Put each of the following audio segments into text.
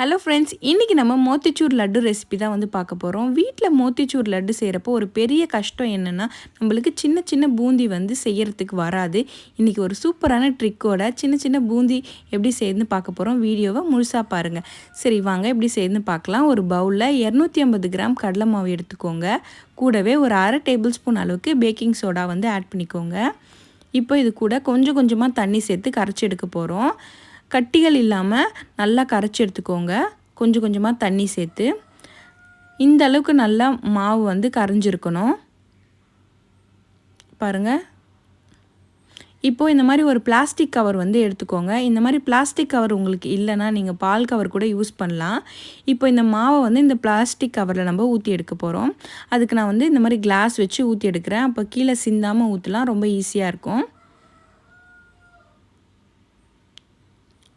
Hello friends, இன்றைக்கி நம்ம motichoor laddu recipe தான் வந்து பார்க்க போகிறோம். வீட்டில் மோத்திச்சூர் லட்டு செய்கிறப்போ ஒரு பெரிய கஷ்டம் என்னென்னா, நம்மளுக்கு சின்ன சின்ன பூந்தி வந்து செய்கிறதுக்கு வராது. இன்றைக்கி ஒரு சூப்பரான ட்ரிக்கோட சின்ன சின்ன பூந்தி எப்படி செய்யுதுன்னு பார்க்க போகிறோம். வீடியோவை முழுசாக பாருங்கள். சரி வாங்க எப்படி செய்யுதுன்னு பார்க்கலாம். ஒரு பவுலில் 250 கிராம் கடலை மாவு எடுத்துக்கோங்க. கூடவே ஒரு அரை டேபிள் ஸ்பூன் அளவுக்கு பேக்கிங் சோடா வந்து ஆட் பண்ணிக்கோங்க. இப்போ இது கூட கொஞ்சம் கொஞ்சமாக தண்ணி சேர்த்து கரைச்சி எடுக்க போகிறோம். கட்டிகள் இல்லாமல் நல்லா கரைச்சி எடுத்துக்கோங்க. கொஞ்சம் கொஞ்சமாக தண்ணி சேர்த்து இந்த அளவுக்கு நல்லா மாவு வந்து கரைஞ்சிருக்கணும். பாருங்கள். இப்போது இந்த மாதிரி ஒரு பிளாஸ்டிக் கவர் வந்து எடுத்துக்கோங்க. இந்த மாதிரி பிளாஸ்டிக் கவர் உங்களுக்கு இல்லைன்னா நீங்கள் பால் கவர் கூட யூஸ் பண்ணலாம். இப்போ இந்த மாவை வந்து இந்த பிளாஸ்டிக் கவரில் நம்ம ஊற்றி எடுக்க போகிறோம். அதுக்கு நான் வந்து இந்த மாதிரி கிளாஸ் வச்சு ஊற்றி எடுக்கிறேன். அப்போ கீழே சிந்தாமல் ஊற்றலாம், ரொம்ப ஈஸியாக இருக்கும்.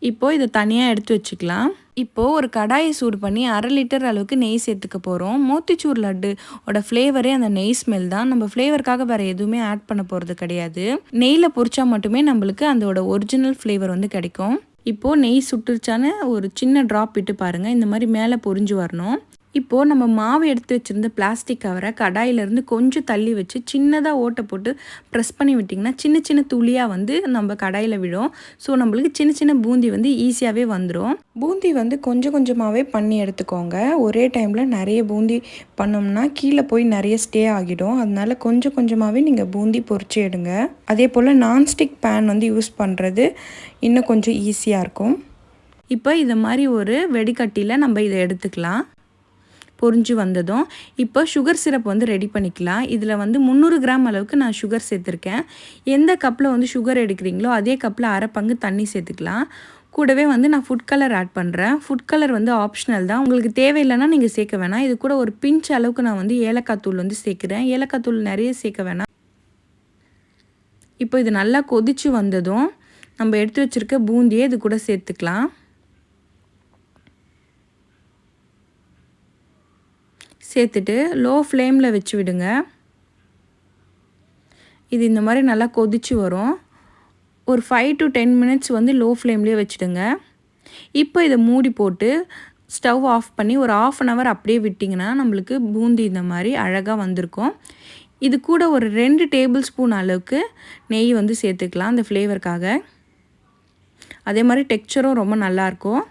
இப்போது இதை தனியாக எடுத்து வச்சுக்கலாம். இப்போது ஒரு கடாயை சூடு பண்ணி 1/2 லிட்டர் அளவுக்கு நெய் சேர்த்துக்க போகிறோம். மோத்திச்சூர் லட்டுவோட ஃப்ளேவரே அந்த நெய் ஸ்மெல் தான். நம்ம ஃப்ளேவருக்காக வேறு எதுவுமே ஆட் பண்ண போகிறது கிடையாது. நெய்யில் பொரிச்சா மட்டுமே நம்மளுக்கு அதோட ஒரிஜினல் ஃப்ளேவர் வந்து கிடைக்கும். இப்போது நெய் சுட்டுருச்சான்னு ஒரு சின்ன ட்ராப் விட்டு பாருங்கள். இந்த மாதிரி மேலே பொரிஞ்சு வரணும். இப்போது நம்ம மாவு எடுத்து வச்சுருந்த பிளாஸ்டிக் கவரை கடாயிலேருந்து கொஞ்சம் தள்ளி வச்சு சின்னதாக ஓட்டை போட்டு ப்ரெஸ் பண்ணி விட்டிங்கன்னா சின்ன சின்ன துளியாக வந்து நம்ம கடாயில் விடும். ஸோ நம்மளுக்கு சின்ன சின்ன பூந்தி வந்து ஈஸியாகவே வந்துடும். பூந்தி வந்து கொஞ்சம் கொஞ்சமாகவே பண்ணி எடுத்துக்கோங்க. ஒரே டைமில் நிறைய பூந்தி பண்ணோம்னா கீழே போய் நிறைய ஸ்டே ஆகிடும். அதனால கொஞ்சம் கொஞ்சமாகவே நீங்கள் பூந்தி பொரிச்சு எடுங்க. அதே போல் நான்ஸ்டிக் பேன் வந்து யூஸ் பண்ணுறது இன்னும் கொஞ்சம் ஈஸியாக இருக்கும். இப்போ இதை மாதிரி ஒரு வெடிக்கட்டியில் நம்ம இதை எடுத்துக்கலாம். பொரிஞ்சு வந்ததும் இப்போ சுகர் சிரப் வந்து ரெடி பண்ணிக்கலாம். இதில் வந்து 300 கிராம் அளவுக்கு நான் சுகர் சேர்த்துருக்கேன். எந்த கப்பில் வந்து சுகர் எடுக்கிறீங்களோ அதே கப்பில் அரை பங்கு தண்ணி சேர்த்துக்கலாம். கூடவே வந்து நான் ஃபுட் கலர் ஆட் பண்ணுறேன். ஃபுட் கலர் வந்து ஆப்ஷனல் தான், உங்களுக்கு தேவையில்லைன்னா நீங்கள் சேர்க்க வேணாம். இது கூட ஒரு பிஞ்ச் அளவுக்கு நான் வந்து ஏலக்காய் தூள் வந்து சேர்க்குறேன். ஏலக்காய் தூள் நிறைய சேர்க்க வேணாம். இப்போ இது நல்லா கொதித்து வந்ததும் நம்ம எடுத்து வச்சுருக்க பூந்தியை இது கூட சேர்த்துக்கலாம். சேர்த்துட்டு லோ ஃப்ளேமில் வச்சு விடுங்க. இது இந்த மாதிரி நல்லா கொதித்து வரும். ஒரு 5 to 10 மினிட்ஸ் வந்து லோ ஃப்ளேம்லேயே வச்சுடுங்க. இப்போ இதை மூடி போட்டு ஸ்டவ் ஆஃப் பண்ணி ஒரு 1/2 hour அப்படியே விட்டிங்கன்னா நம்மளுக்கு பூந்தி இந்த மாதிரி அழகாக வந்திருக்கும். இது கூட ஒரு 2 டேபிள் ஸ்பூன் அளவுக்கு நெய் வந்து சேர்த்துக்கலாம் அந்த ஃப்ளேவருக்காக. அதே மாதிரி டெக்ஸ்சரும் ரொம்ப நல்லாயிருக்கும்.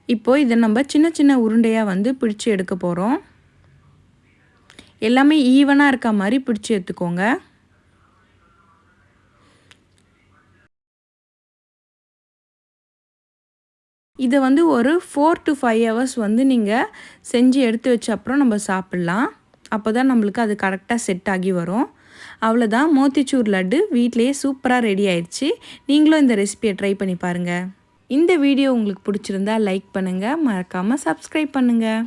இப்போது இதை நம்ம சின்ன சின்ன உருண்டையாக வந்து பிடிச்சி எடுக்க போகிறோம். எல்லாமே ஈவனாக இருக்க மாதிரி பிடிச்சி எடுத்துக்கோங்க. இதை வந்து ஒரு 4 to 5 hours வந்து நீங்கள் செஞ்சு எடுத்து வச்ச அப்புறம் நம்ம சாப்பிட்லாம். அப்போ தான் நம்மளுக்கு அது கரெக்டாக செட் ஆகி வரும். அவ்வளோதான், மோத்திச்சூர் லட்டு வீட்டிலையே சூப்பராக ரெடி ஆயிடுச்சு. நீங்களும் இந்த ரெசிபியை ட்ரை பண்ணி பாருங்கள். இந்த வீடியோ உங்களுக்கு பிடிச்சிருந்தா லைக் பண்ணுங்கள், மறக்காமல் சப்ஸ்கிரைப் பண்ணுங்கள்.